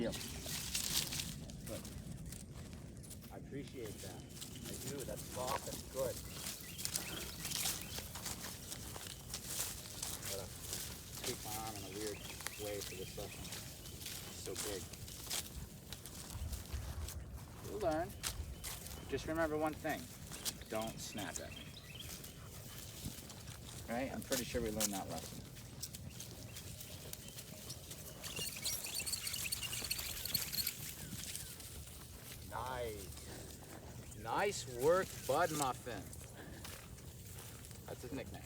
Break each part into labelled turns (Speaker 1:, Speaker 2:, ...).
Speaker 1: Heel. Good. I appreciate that. I do. That's soft. That's good. Gotta tweak my arm in a weird way for this session. It's so big. You'll learn. Just remember one thing. Don't snap at me. Right? I'm pretty sure we learned that lesson. Nice. Nice work, Bud Muffin. That's his nickname.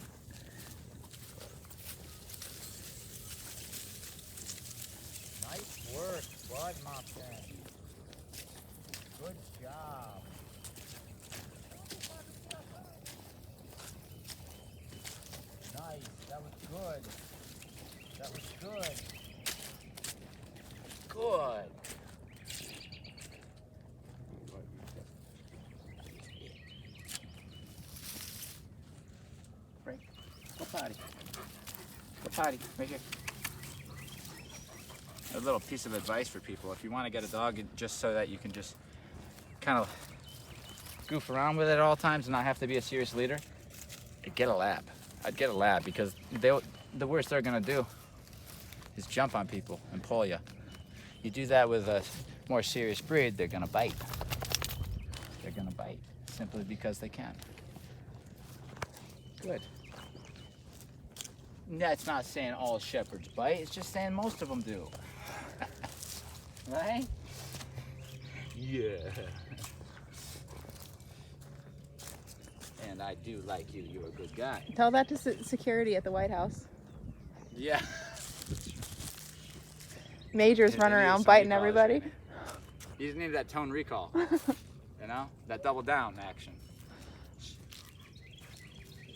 Speaker 1: Nice work, Bud Muffin. Good job. Nice. That was good. That was good. Good. Frank, go potty. Go potty, right here. A little piece of advice for people. If you want to get a dog just so that you can just kind of goof around with it at all times and not have to be a serious leader, get a lab. I'd get a lab because the worst they're gonna do is jump on people and pull you. You do that with a more serious breed, they're gonna bite. They're gonna bite simply because they can. Good. That's not saying all shepherds bite, it's just saying most of them do. Right? Yeah. And I do like you. You're a good guy.
Speaker 2: Tell that to security at the White House.
Speaker 1: Yeah.
Speaker 2: Majors run around biting everybody.
Speaker 1: You just need that tone recall. You know? That double down action.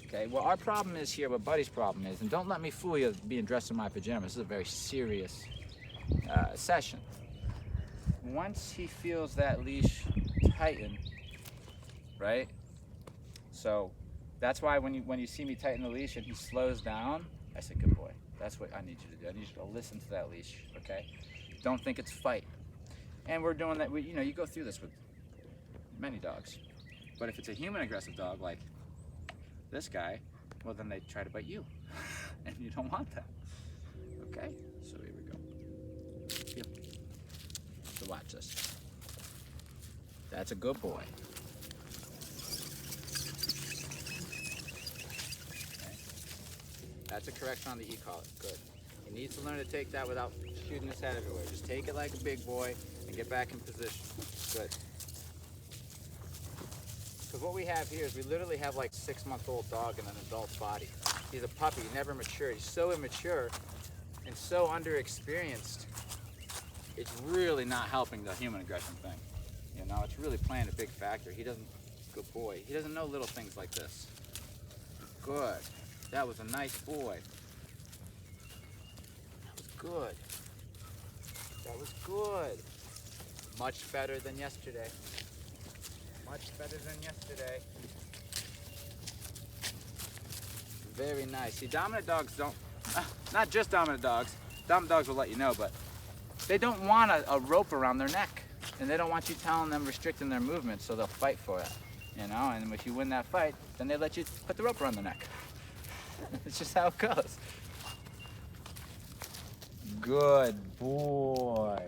Speaker 1: Okay, well our problem is here, what Buddy's problem is, and don't let me fool you being dressed in my pajamas. This is a very serious session. Once he feels that leash tighten, right? So that's why when you see me tighten the leash and he slows down, I say, good boy. That's what I need you to do. I need you to listen to that leash, okay? Don't think it's fight. And we're doing that, you know, you go through this with many dogs. But if it's a human aggressive dog like this guy, well then they try to bite you. And you don't want that, okay? So here we go. Yep. So watch this. That's a good boy. That's a correction on the e-collar. Good. He needs to learn to take that without shooting his head everywhere. Just take it like a big boy and get back in position. Good. Because what we have here is we literally have like 6-month-old dog in an adult's body. He's a puppy, he never matured. He's so immature and so underexperienced. It's really not helping the human aggression thing. You know, it's really playing a big factor. He doesn't, good boy, he doesn't know little things like this. Good. That was a nice boy. That was good. That was good. Much better than yesterday. Much better than yesterday. Very nice. See, dominant dogs don't, not just dominant dogs will let you know, but they don't want a rope around their neck. And they don't want you telling them, restricting their movement, so they'll fight for it. You know, and if you win that fight, then they let you put the rope around their neck. It's just how it goes. Good boy.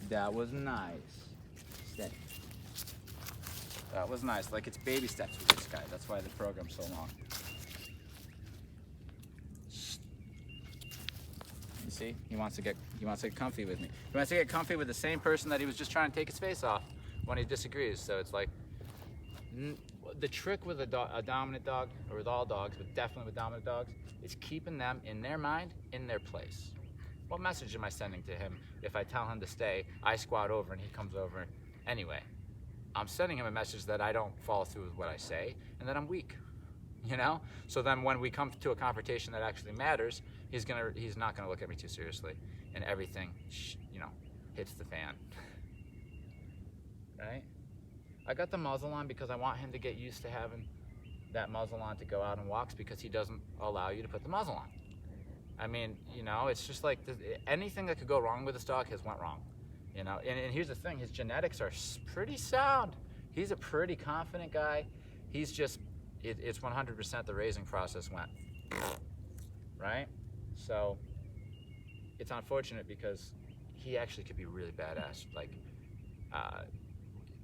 Speaker 1: That was nice. Steady. That was nice. Like it's baby steps with this guy. That's why the program's so long. You see? He wants to get comfy with me. He wants to get comfy with the same person that he was just trying to take his face off when he disagrees. So it's like the trick with a dominant dog, or with all dogs, but definitely with dominant dogs, is keeping them in their mind, in their place. What message am I sending to him if I tell him to stay, I squat over and he comes over anyway? I'm sending him a message that I don't follow through with what I say and that I'm weak, you know? So then when we come to a confrontation that actually matters, he's not gonna look at me too seriously and everything, you know, hits the fan, right? I got the muzzle on because I want him to get used to having that muzzle on to go out on walks because he doesn't allow you to put the muzzle on. I mean, you know, it's just like anything that could go wrong with this dog has went wrong. You know, and here's the thing, his genetics are pretty sound. He's a pretty confident guy. He's just, it's 100% the raising process went, right? So it's unfortunate because he actually could be really badass, like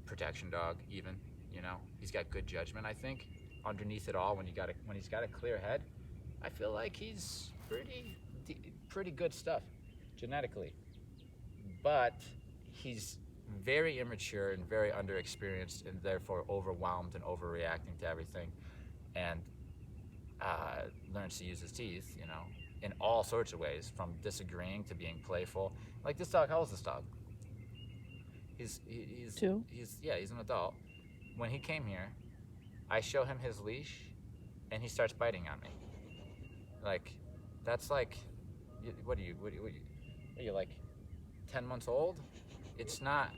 Speaker 1: protection dog even, you know. He's got good judgment, I think, underneath it all when he's got a clear head. I feel like he's pretty good stuff genetically. But he's very immature and very underexperienced and therefore overwhelmed and overreacting to everything, and learns to use his teeth, you know, in all sorts of ways, from disagreeing to being playful. Like this dog, how old is this dog? He's
Speaker 2: 2.
Speaker 1: He's an adult. When he came here, I show him his leash and he starts biting on me. Like, that's like, what are you like 10 months old? It's not,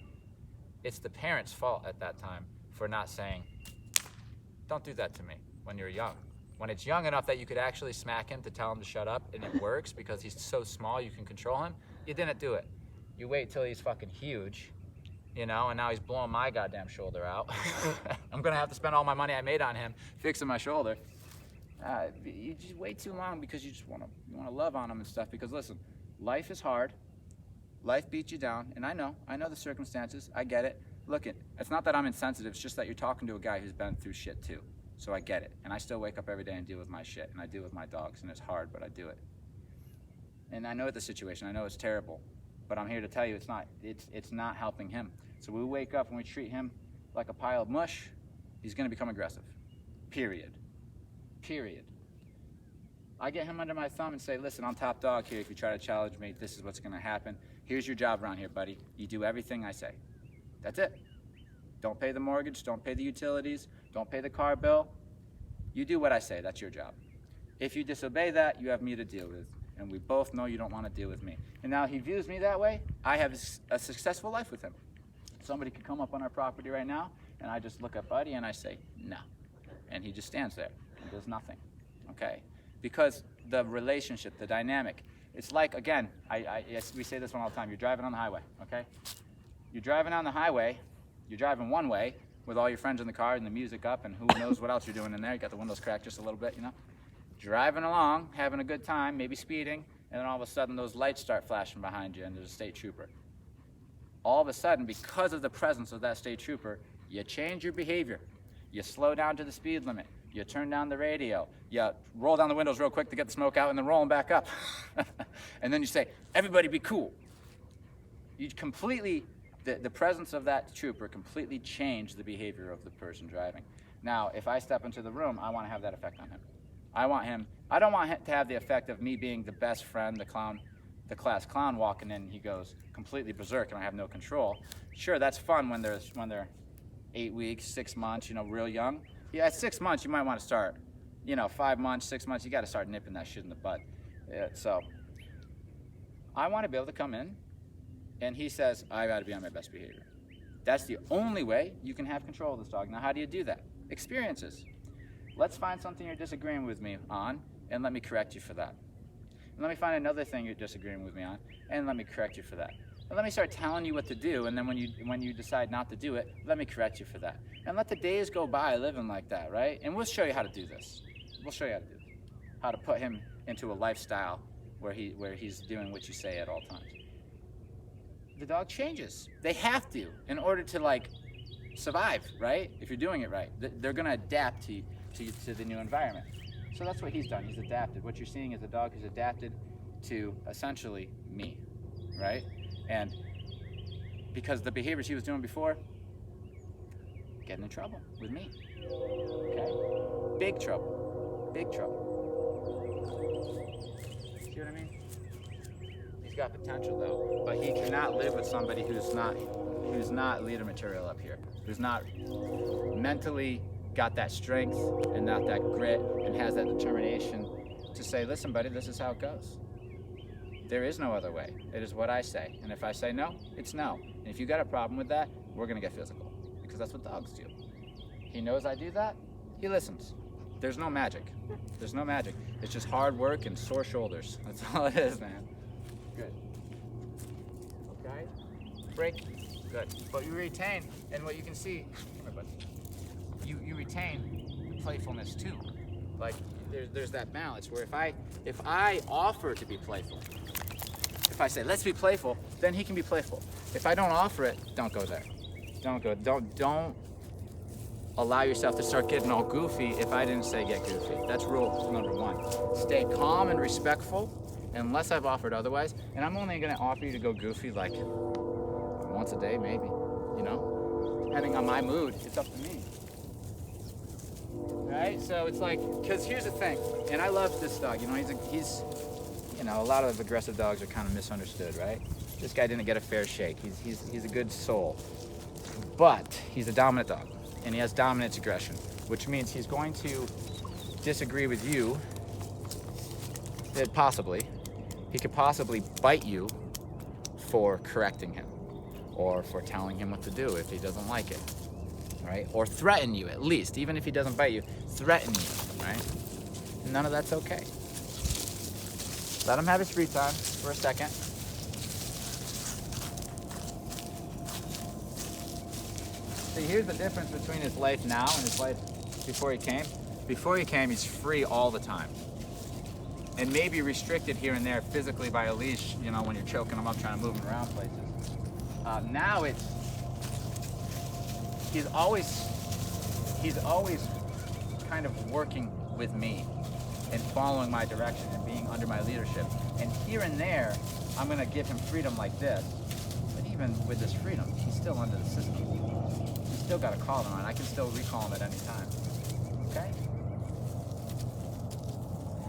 Speaker 1: it's the parents' fault at that time for not saying, don't do that to me when you're young. When it's young enough that you could actually smack him to tell him to shut up and it works because he's so small you can control him, you didn't do it. You wait till he's fucking huge, you know, and now he's blowing my goddamn shoulder out. I'm gonna have to spend all my money I made on him fixing my shoulder. You just wait too long because you just wanna love on him and stuff, because listen, life is hard. Life beats you down, and I know the circumstances, I get it. Look, it's not that I'm insensitive, it's just that you're talking to a guy who's been through shit too. So I get it, and I still wake up every day and deal with my shit, and I deal with my dogs, and it's hard, but I do it. And I know the situation, I know it's terrible, but I'm here to tell you it's not helping him. So we wake up and we treat him like a pile of mush, he's gonna become aggressive, period. I get him under my thumb and say, listen, I'm top dog here. If you try to challenge me, this is what's gonna happen. Here's your job around here, buddy. You do everything I say. That's it. Don't pay the mortgage, don't pay the utilities, don't pay the car bill. You do what I say, that's your job. If you disobey that, you have me to deal with. And we both know you don't wanna deal with me. And now he views me that way, I have a successful life with him. Somebody could come up on our property right now, and I just look at Buddy and I say, no. And he just stands there and does nothing, okay? Because the relationship, the dynamic, it's like, again, yes, we say this one all the time, you're driving on the highway, okay? You're driving on the highway, you're driving one way with all your friends in the car and the music up and who knows what else you're doing in there, you got the windows cracked just a little bit, you know? Driving along, having a good time, maybe speeding, and then all of a sudden those lights start flashing behind you and there's a state trooper. All of a sudden, because of the presence of that state trooper, you change your behavior. You slow down to the speed limit. You turn down the radio. You roll down the windows real quick to get the smoke out and then roll them back up. And then you say, everybody be cool. You completely, the presence of that trooper completely changed the behavior of the person driving. Now, if I step into the room, I want to have that effect on him. I don't want him to have the effect of me being the best friend, the class clown walking in, he goes completely berserk and I have no control. Sure, that's fun when they're 8 weeks, 6 months, you know, real young. Yeah, at 6 months you might want to start, you know, 5 months, 6 months, you got to start nipping that shit in the bud. Yeah, so I want to be able to come in and he says, I got to be on my best behavior. That's the only way you can have control of this dog. Now, how do you do that? Experiences. Let's find something you're disagreeing with me on and let me correct you for that. And let me find another thing you're disagreeing with me on, and let me correct you for that. And let me start telling you what to do, and then when you decide not to do it, let me correct you for that. And let the days go by living like that, right? And we'll show you how to do this. We'll show you how to do this. How to put him into a lifestyle where he's doing what you say at all times. The dog changes. They have to, in order to like survive, right? If you're doing it right, they're gonna adapt to the new environment. So that's what he's done, he's adapted. What you're seeing is a dog who's adapted to essentially me, right? And because the behaviors he was doing before, getting in trouble with me, okay? Big trouble, big trouble. See what I mean? He's got potential though, but he cannot live with somebody who's not leader material up here, who's not mentally got that strength and not that grit and has that determination to say, listen, buddy, this is how it goes. There is no other way. It is what I say. And if I say no, it's no. And if you got a problem with that, we're gonna get physical, because that's what dogs do. He knows I do that, he listens. There's no magic. There's no magic. It's just hard work and sore shoulders. That's all it is, man. Good. Okay. Break. Good. But you retain, and what you can see, come here, bud. You retain playfulness too. Like there's that balance where if I offer to be playful, if I say let's be playful, then he can be playful. If I don't offer it, don't go there. Don't allow yourself to start getting all goofy if I didn't say get goofy. That's rule number one. Stay calm and respectful unless I've offered otherwise. And I'm only gonna offer you to go goofy like once a day, maybe, you know? Depending on my mood, it's up to me. Right? So it's like, cause here's the thing, and I love this dog, you know, he's you know, a lot of aggressive dogs are kind of misunderstood, right? This guy didn't get a fair shake. He's a good soul. But he's a dominant dog. And he has dominant aggression, which means he's going to disagree with you. He could possibly bite you for correcting him or for telling him what to do if he doesn't like it, right? Or threaten you at least, even if he doesn't bite you, threaten you, right? None of that's okay. Let him have his free time for a second. See, here's the difference between his life now and his life before he came. Before he came, he's free all the time. And maybe restricted here and there physically by a leash, you know, when you're choking him up, trying to move him around places. Now he's always kind of working with me and following my direction and being under my leadership. And here and there, I'm gonna give him freedom like this. But even with this freedom, he's still under the system. Still got a collar on. I can still recall him at any time. Okay?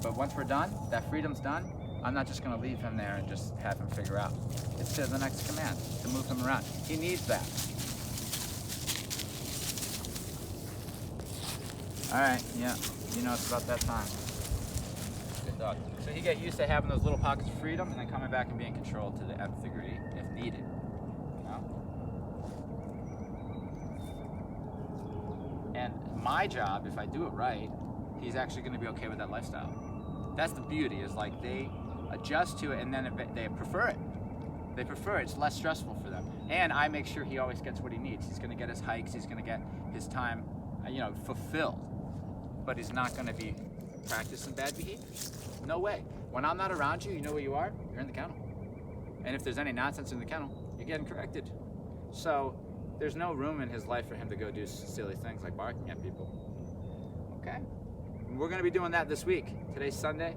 Speaker 1: But once we're done, that freedom's done, I'm not just going to leave him there and just have him figure out. It's to the next command, to move him around. He needs that. All right, yeah. You know, it's about that time. Good dog. So you get used to having those little pockets of freedom and then coming back and being controlled to the nth degree if needed. And my job, if I do it right, he's actually going to be okay with that lifestyle. That's the beauty, is like they adjust to it and then they prefer it. They prefer it. It's less stressful for them. And I make sure he always gets what he needs. He's going to get his hikes. He's going to get his time, you know, fulfilled. But he's not going to be practicing bad behaviors. No way. When I'm not around you, you know where you are? You're in the kennel. And if there's any nonsense in the kennel, you're getting corrected. So there's no room in his life for him to go do silly things like barking at people. Okay? We're going to be doing that this week. Today's Sunday.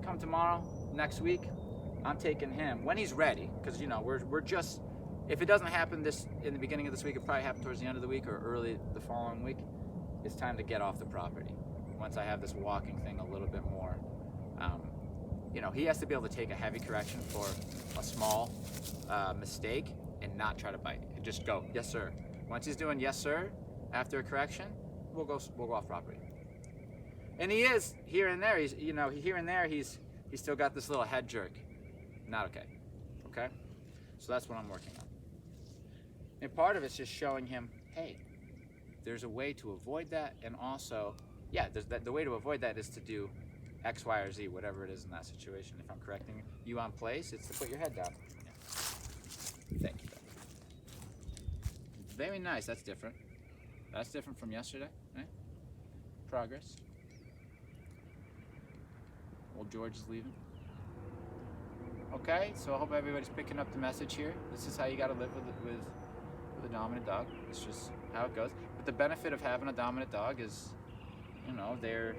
Speaker 1: Come tomorrow, next week, I'm taking him when he's ready. Because, you know, we're just, if it doesn't happen in the beginning of this week, it'll probably happen towards the end of the week or early the following week. It's time to get off the property. Once I have this walking thing a little bit more. You know, he has to be able to take a heavy correction for a small mistake and not try to bite. And just go, yes sir. Once he's doing yes sir after a correction, we'll go off property. And he is here and there. He's, you know, here and there he's still got this little head jerk. Not okay. Okay? So that's what I'm working on. And part of it's just showing him, hey, there's a way to avoid that, and also, yeah, the way to avoid that is to do X, Y, or Z, whatever it is in that situation. If I'm correcting you on place, it's to put your head down. Yeah. Thank you. Very nice. That's different. That's different from yesterday, right? Progress. Old George is leaving. Okay, so I hope everybody's picking up the message here. This is how you got to live with a dominant dog. It's just how it goes. But the benefit of having a dominant dog is, you know, they're.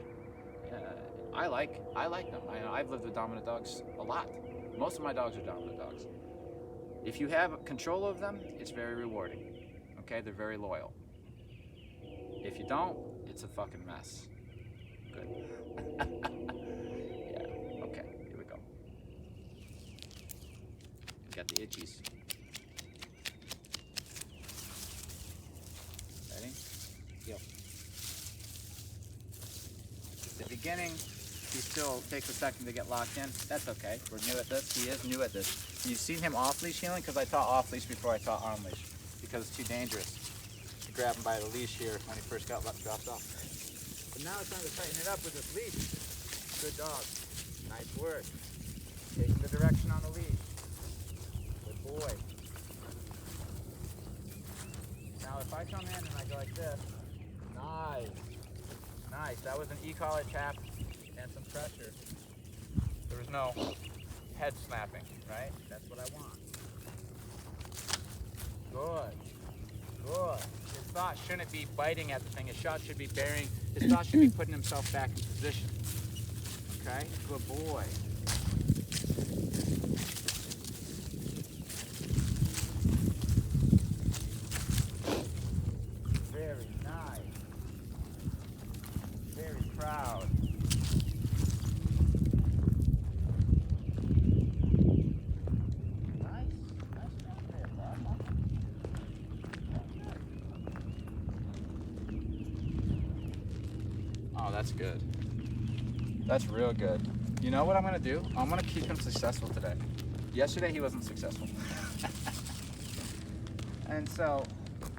Speaker 1: I like them. I've lived with dominant dogs a lot. Most of my dogs are dominant dogs. If you have control of them, it's very rewarding. Okay, they're very loyal. If you don't, it's a fucking mess. Good. Yeah. Okay. Here we go. Got the itchies. Ready? Go. The beginning, he still takes a second to get locked in. That's okay. We're new at this. He is new at this. You've seen him off-leash healing? Because I taught off-leash before I taught on-leash. Because it's too dangerous to grab him by the leash here when he first got dropped off. So now it's time to tighten it up with this leash. Good dog. Nice work. Taking the direction on the leash. Good boy. Now if I come in and I go like this, nice. Nice. That was an e-collar tap and some pressure. There was no head snapping, right? That's what I want. Good. Good. His thought shouldn't be biting at the thing. His shot should be bearing. His thought should be putting himself back in position. Okay? Good boy. Very nice. Very proud. Nice. Nice job there, bud. Oh, that's good. That's real good. You know what I'm gonna do? I'm gonna keep him successful today. Yesterday he wasn't successful. And so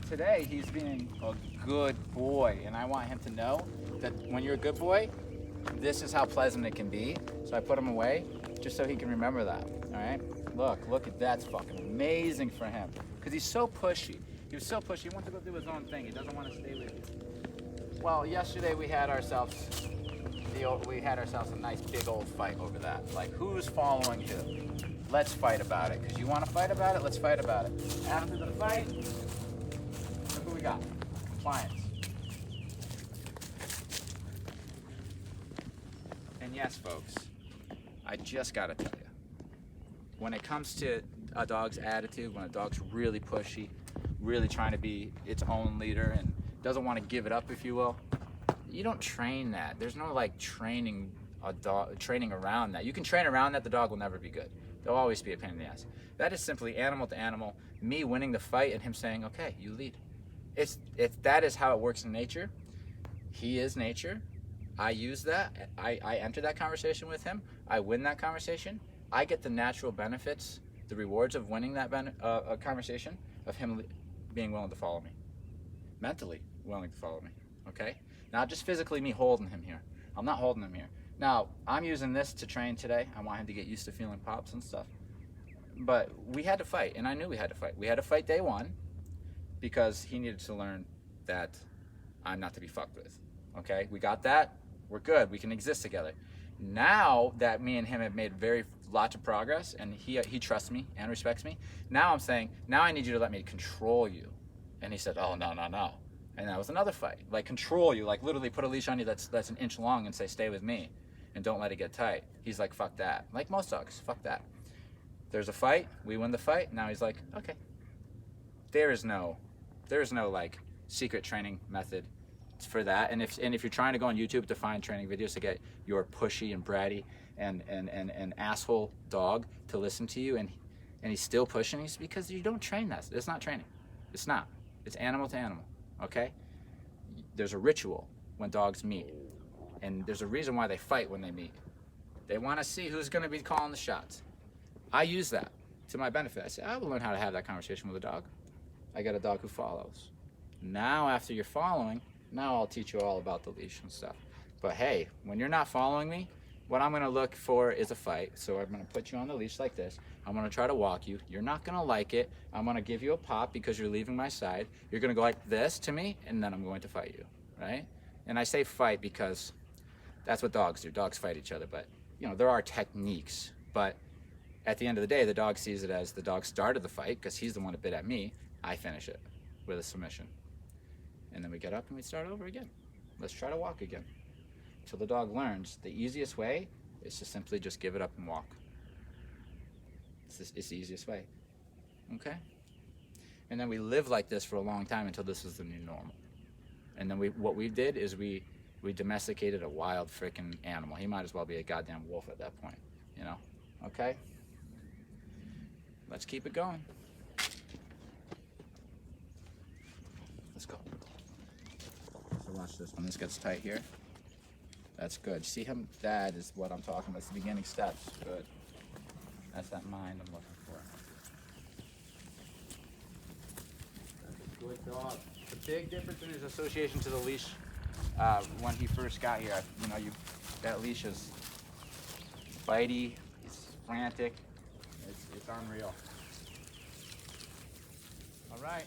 Speaker 1: today he's being a good boy, and I want him to know that when you're a good boy, this is how pleasant it can be. So I put him away just so he can remember that. All right? Look at that's fucking amazing for him because he's so pushy. He was so pushy. He wants to go do his own thing. He doesn't want to stay with you. Well, yesterday we had ourselves a nice big old fight over that. Like, who's following who? Let's fight about it. Because you want to fight about it? Let's fight about it. After the fight, look what we got. Compliance. And yes, folks, I just got to tell you, when it comes to a dog's attitude, when a dog's really pushy, really trying to be its own leader and doesn't want to give it up, if you will, you don't train that. There's no like training around that. You can train around that, the dog will never be good. There'll always be a pain in the ass. That is simply animal to animal, me winning the fight and him saying, okay, you lead. That is how it works in nature. He is nature. I use that. I enter that conversation with him. I win that conversation. I get the natural benefits, the rewards of winning that conversation, of him being willing to follow me. Mentally willing to follow me, okay? Not just physically me holding him here. I'm not holding him here. Now, I'm using this to train today. I want him to get used to feeling pops and stuff. But we had to fight, and I knew we had to fight. We had to fight day one because he needed to learn that I'm not to be fucked with, okay? We got that. We're good. We can exist together. Now that me and him have made lots of progress, and he trusts me and respects me, now I'm saying, now I need you to let me control you. And he said, oh, no. And that was another fight. Like, control you, like literally put a leash on you that's an inch long and say, stay with me and don't let it get tight. He's like, fuck that. Like most dogs, fuck that. There's a fight, we win the fight. Now he's like, okay. There is no like secret training method for that. And if you're trying to go on YouTube to find training videos to get your pushy and bratty and asshole dog to listen to you and he's still pushing, it's because you don't train that. It's not training. It's not. It's animal to animal. Okay? There's a ritual when dogs meet, and there's a reason why they fight when they meet. They want to see who's going to be calling the shots. I use that to my benefit. I say, I will learn how to have that conversation with a dog. I got a dog who follows. Now, after you're following, now I'll teach you all about the leash and stuff. But hey, when you're not following me, what I'm going to look for is a fight. So I'm going to put you on the leash like this. I'm going to try to walk you. You're not going to like it. I'm going to give you a pop because you're leaving my side. You're going to go like this to me, and then I'm going to fight you, right? And I say fight because that's what dogs do. Dogs fight each other. But, you know, there are techniques. But at the end of the day, the dog sees it as the dog started the fight because he's the one that bit at me. I finish it with a submission. And then we get up and we start over again. Let's try to walk again. Till the dog learns the easiest way is to simply just give it up and walk. It's the easiest way. Okay? And then we live like this for a long time until this is the new normal. And then what we did is we domesticated a wild freaking animal. He might as well be a goddamn wolf at that point, you know? Okay? Let's keep it going. Let's go. So watch this. When this gets tight here, that's good. See him? That is what I'm talking about. It's the beginning steps. Good. That's that mind I'm looking for. That's a good dog. The big difference in his association to the leash when he first got here. You know, that leash is bitey, it's frantic, it's unreal. All right.